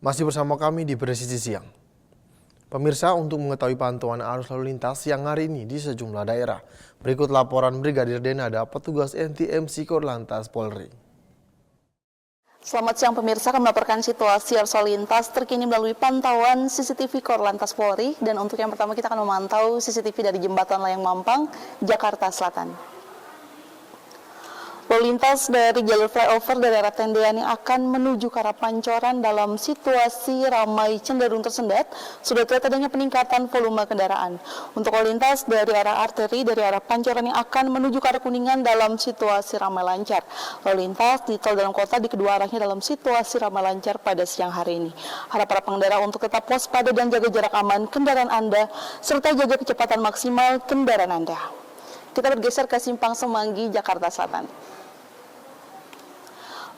Masih bersama kami di Presisi Siang. Pemirsa, untuk mengetahui pantauan arus lalu lintas siang hari ini di sejumlah daerah, berikut laporan Brigadir Denada, petugas NTMC Korlantas Polri. Selamat siang pemirsa, kami melaporkan situasi arus lalu lintas terkini melalui pantauan CCTV Korlantas Polri. Dan untuk yang pertama kita akan memantau CCTV dari Jembatan Layang Mampang, Jakarta Selatan. Lalu lintas dari jalur flyover dari arah Tendean yang akan menuju ke arah Pancoran dalam situasi ramai cenderung tersendat, sudah terlihat adanya peningkatan volume kendaraan. Untuk lalu lintas dari arah arteri dari arah Pancoran yang akan menuju ke arah Kuningan dalam situasi ramai lancar. Lalu lintas di tol dalam kota di kedua arahnya dalam situasi ramai lancar pada siang hari ini. Harap para pengendara untuk tetap waspada dan jaga jarak aman kendaraan Anda, serta jaga kecepatan maksimal kendaraan Anda. Kita bergeser ke Simpang Semanggi, Jakarta Selatan.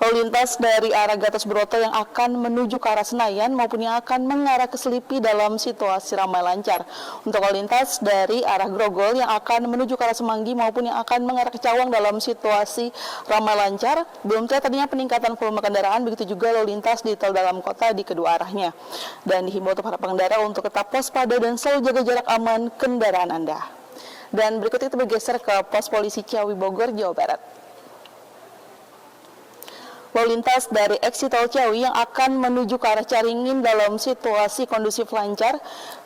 Lalu lintas dari arah Gatot Subroto yang akan menuju ke arah Senayan maupun yang akan mengarah ke Selipi dalam situasi ramai lancar. Untuk lalu lintas dari arah Grogol yang akan menuju ke arah Semanggi maupun yang akan mengarah ke Cawang dalam situasi ramai lancar. Belum terlihat tadinya peningkatan volume kendaraan, begitu juga lalu lintas di tol dalam kota di kedua arahnya. Dan dihimbau untuk para pengendara untuk tetap waspada dan selalu jaga jarak aman kendaraan Anda. Dan berikutnya kita bergeser ke pos polisi Ciawi Bogor, Jawa Barat. Lalu lintas dari exit tol Ciawi yang akan menuju ke arah Caringin dalam situasi kondusif lancar.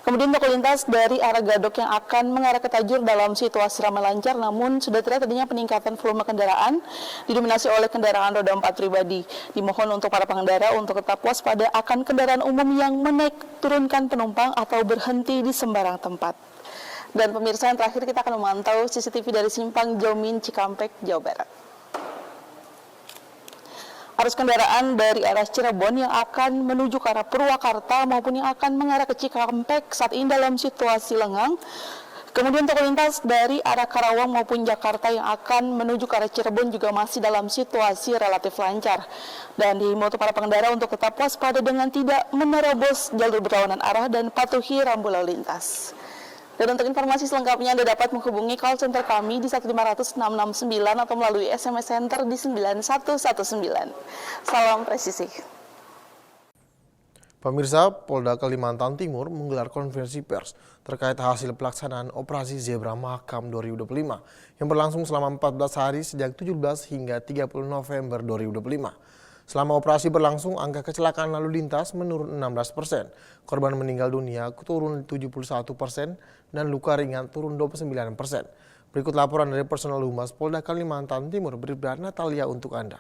Kemudian untuk lintas dari arah Gadok yang akan mengarah ke Tajur dalam situasi ramai lancar, namun sudah terlihat adanya peningkatan volume kendaraan didominasi oleh kendaraan roda 4 pribadi. Dimohon untuk para pengendara untuk tetap waspada akan kendaraan umum yang menaik turunkan penumpang atau berhenti di sembarang tempat. Dan pemirsa, yang terakhir kita akan memantau CCTV dari Simpang Jomin Cikampek, Jawa Barat. Arus kendaraan dari arah Cirebon yang akan menuju ke arah Purwakarta maupun yang akan mengarah ke Cikampek saat ini dalam situasi lengang. Kemudian untuk lintas dari arah Karawang maupun Jakarta yang akan menuju ke arah Cirebon juga masih dalam situasi relatif lancar. Dan dihimbau untuk para pengendara untuk tetap waspada dengan tidak menerobos jalur berlawanan arah dan patuhi rambu lalu lintas. Dan untuk informasi selengkapnya Anda dapat menghubungi call center kami di 1500669 atau melalui SMS Center di 9119. Salam presisi. Pemirsa, Polda Kalimantan Timur menggelar konferensi pers terkait hasil pelaksanaan Operasi Zebra Mahakam 2025 yang berlangsung selama 14 hari sejak 17 hingga 30 November 2025. Selama operasi berlangsung, angka kecelakaan lalu lintas menurun 16%, korban meninggal dunia turun 71%, dan luka ringan turun 29%. Berikut laporan dari personel Humas Polda Kalimantan Timur, Bribda Natalia untuk Anda.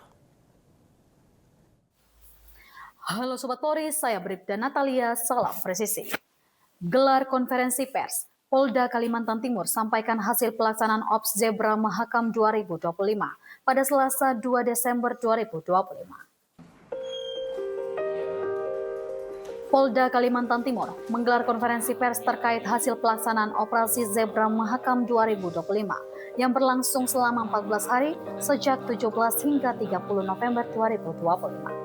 Halo Sobat Polri, saya Bribda Natalia, salam presisi. Gelar konferensi pers, Polda Kalimantan Timur sampaikan hasil pelaksanaan Ops Zebra Mahakam 2025 pada Selasa 2 Desember 2025. Polda Kalimantan Timur menggelar konferensi pers terkait hasil pelaksanaan Operasi Zebra Mahakam 2025 yang berlangsung selama 14 hari sejak 17 hingga 30 November 2025.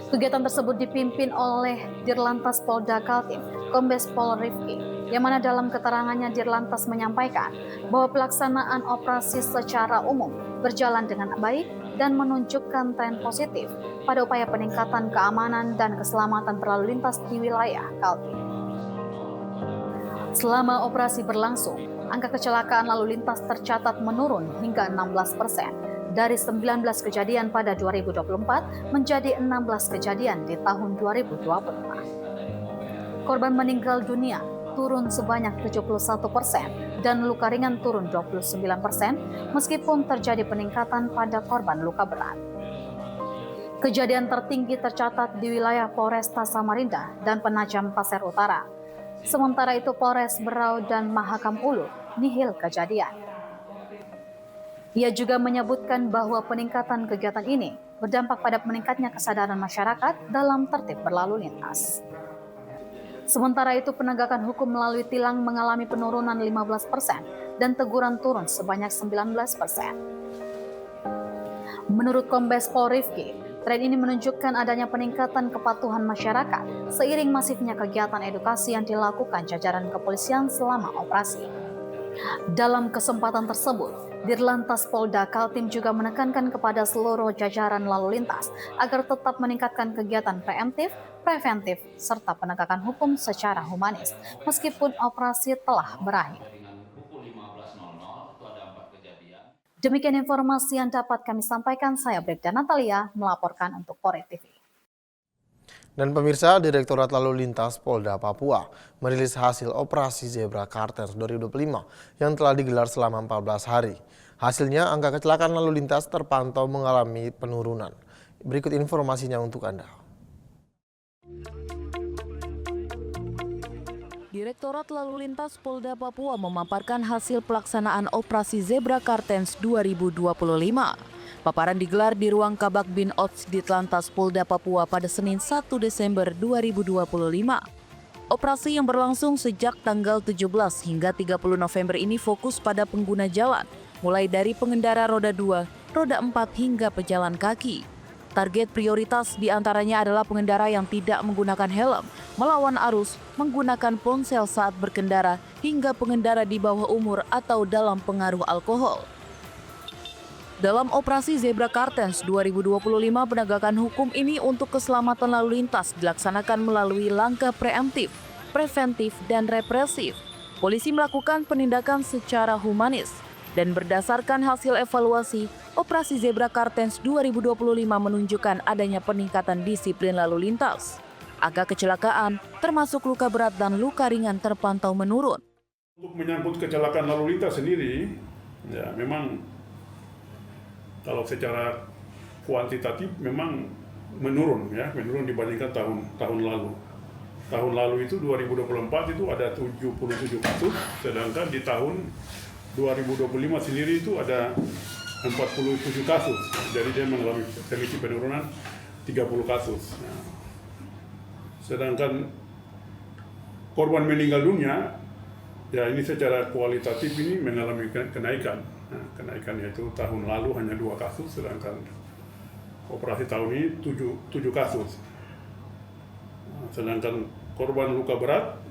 Kegiatan tersebut dipimpin oleh Dirlantas Polda Kaltim, Kombes Pol Rifki, yang mana dalam keterangannya Dirlantas menyampaikan bahwa pelaksanaan operasi secara umum berjalan dengan baik dan menunjukkan tren positif pada upaya peningkatan keamanan dan keselamatan berlalu lintas di wilayah Kaltim. Selama operasi berlangsung, angka kecelakaan lalu lintas tercatat menurun hingga 16%, dari 19 kejadian pada 2024 menjadi 16 kejadian di tahun 2025. Korban meninggal dunia turun sebanyak 71% dan luka ringan turun 29% meskipun terjadi peningkatan pada korban luka berat. Kejadian tertinggi tercatat di wilayah Polresta Samarinda dan Penajam Pasir Utara. Sementara itu Polres Berau dan Mahakam Ulu nihil kejadian. Ia juga menyebutkan bahwa peningkatan kegiatan ini berdampak pada meningkatnya kesadaran masyarakat dalam tertib berlalu lintas. Sementara itu penegakan hukum melalui tilang mengalami penurunan 15% dan teguran turun sebanyak 19%. Menurut Kombes Pol Rifki, tren ini menunjukkan adanya peningkatan kepatuhan masyarakat seiring masifnya kegiatan edukasi yang dilakukan jajaran kepolisian selama operasi. Dalam kesempatan tersebut, Dirlantas Polda Kaltim juga menekankan kepada seluruh jajaran lalu lintas agar tetap meningkatkan kegiatan preemptif, preventif, serta penegakan hukum secara humanis, meskipun operasi telah berakhir. Demikian informasi yang dapat kami sampaikan. Saya Bribda Natalia melaporkan untuk Kore TV. Dan pemirsa, Direktorat Lalu Lintas Polda Papua merilis hasil operasi Zebra Kartens 2025 yang telah digelar selama 14 hari. Hasilnya, angka kecelakaan lalu lintas terpantau mengalami penurunan. Berikut informasinya untuk Anda. Direktorat Lalu Lintas Polda Papua memaparkan hasil pelaksanaan operasi Zebra Kartens 2025. Paparan digelar di ruang Kabak Bin Ops Ditlantas Polda Papua pada Senin 1 Desember 2025. Operasi yang berlangsung sejak tanggal 17 hingga 30 November ini fokus pada pengguna jalan, mulai dari pengendara roda 2, roda 4 hingga pejalan kaki. Target prioritas diantaranya adalah pengendara yang tidak menggunakan helm, melawan arus, menggunakan ponsel saat berkendara, hingga pengendara di bawah umur atau dalam pengaruh alkohol. Dalam operasi Zebra Kartens 2025, penegakan hukum ini untuk keselamatan lalu lintas dilaksanakan melalui langkah preemptif, preventif, dan represif. Polisi melakukan penindakan secara humanis, dan berdasarkan hasil evaluasi, operasi Zebra Kartens 2025 menunjukkan adanya peningkatan disiplin lalu lintas. Angka kecelakaan, termasuk luka berat dan luka ringan terpantau menurun. Untuk menyangkut kecelakaan lalu lintas sendiri, ya memang kalau secara kuantitatif memang menurun dibandingkan tahun lalu. Tahun lalu itu 2024 itu ada 77 kasus, sedangkan di tahun 2025 sendiri itu ada 47 kasus. Jadi dia mengalami selisih penurunan 30 kasus. Nah, sedangkan korban meninggal dunia, ya ini secara kualitatif ini mengalami kenaikan. Nah, kenaikannya itu tahun lalu hanya 2 kasus, sedangkan operasi tahun ini 7 kasus. Nah, sedangkan korban luka berat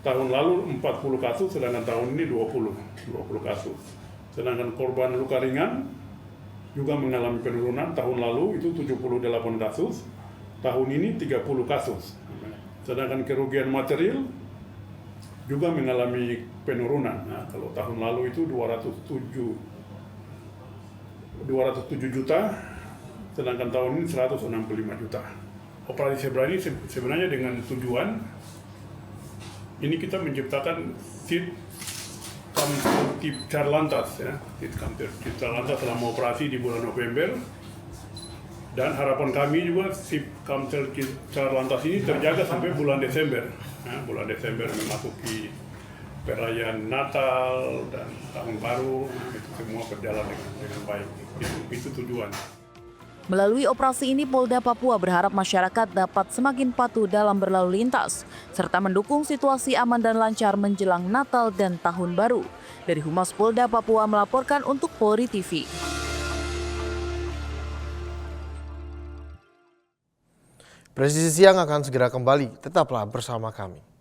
tahun lalu 40 kasus, sedangkan tahun ini 20 kasus. Sedangkan korban luka ringan juga mengalami penurunan, tahun lalu itu 78 kasus, tahun ini 30 kasus. Sedangkan kerugian material juga mengalami penurunan. Nah, kalau tahun lalu itu 207 juta, sedangkan tahun ini 165 juta. Operasi Zebra ini sebenarnya dengan tujuan ini kita menciptakan Sit Kamtip Carlantas, ya, Sit Kamtip Carlantas selama operasi di bulan November. Dan harapan kami juga Sit Kamtip Carlantas ini terjaga sampai bulan Desember. Nah, bulan Desember memasuki perayaan Natal dan Tahun Baru, itu semua berjalan dengan baik. Itu tujuan. Melalui operasi ini, Polda Papua berharap masyarakat dapat semakin patuh dalam berlalu lintas, serta mendukung situasi aman dan lancar menjelang Natal dan Tahun Baru. Dari Humas Polda Papua melaporkan untuk Polri TV. Presisi Siang akan segera kembali, tetaplah bersama kami.